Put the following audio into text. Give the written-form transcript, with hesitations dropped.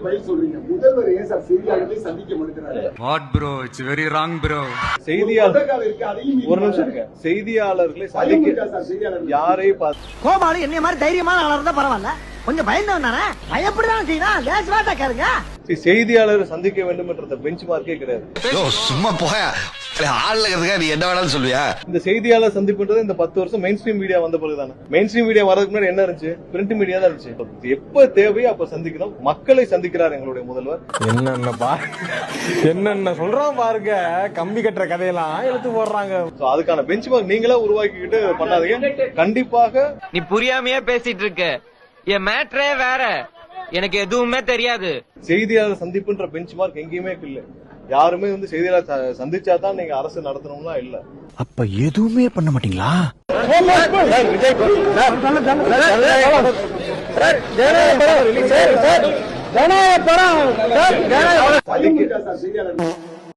பதில் சொல்றீங்க? முதல்வர் ஏன் சார் செய்தியாளர்களை சந்திக்க மாட்டேங்கிறாரு? What bro, it's very wrong bro. செய்தியாளர் ஒரு நிமிஷம் இருக்க. செய்தியாளர்களை சந்திக்க யாரை பார்த்து கோபாலு என்னைய மாதிரி தைரியமான ஆளா இருந்தா பரவாயில்ல, கொஞ்சம் பயந்தவன் தானே, பயப்படதான் செய்யணும். லேஸ் வாட்டா கேளுங்க. செய்தியாளர் சந்திக்க வேண்டும் என்ற பெஞ்ச் மார்க்கே கிடையாது. சும்மா போயா ஆள்ல நீ என்ன வேணாலும் சொல்லுவியா? இந்த செய்தியாளர் சந்திப்புன்றது இந்த 10 வருஷம் மெயின் ஸ்ட்ரீம் மீடியா வந்த பிறகுதானே. மெயின் ஸ்ட்ரீம் மீடியா வரதுக்கு முன்னாடி என்ன இருந்துச்சு? பிரிண்ட் மீடியா தான் இருந்துச்சு. எப்ப தேவையோ அப்ப சந்திக்கணும். மக்களை சந்திக்கிறார் எங்களுடைய முதல்வர். என்னென்ன சொல்றான் பாருங்க, கம்பி கட்டுற கதையெல்லாம் எடுத்து போடுறாங்க. அதுக்கான பெஞ்ச் மார்க் நீங்களா உருவாக்கிக்கிட்டு பண்ணாதீங்க. கண்டிப்பாக நீ புரியாமையே பேசிட்டு இருக்க. என் மேட்ரே வேற, எனக்கு எதுவுமே தெரியாது. செய்தியாளர் சந்திப்புன்ற பெஞ்ச் மார்க் எங்கேயுமே இல்ல. யாருமே செய்தியாளர் சந்திச்சாதான் நீங்க அரசு நடத்தணும்னா இல்ல. அப்ப எதுவுமே பண்ண மாட்டீங்களா? செய்தியாளர்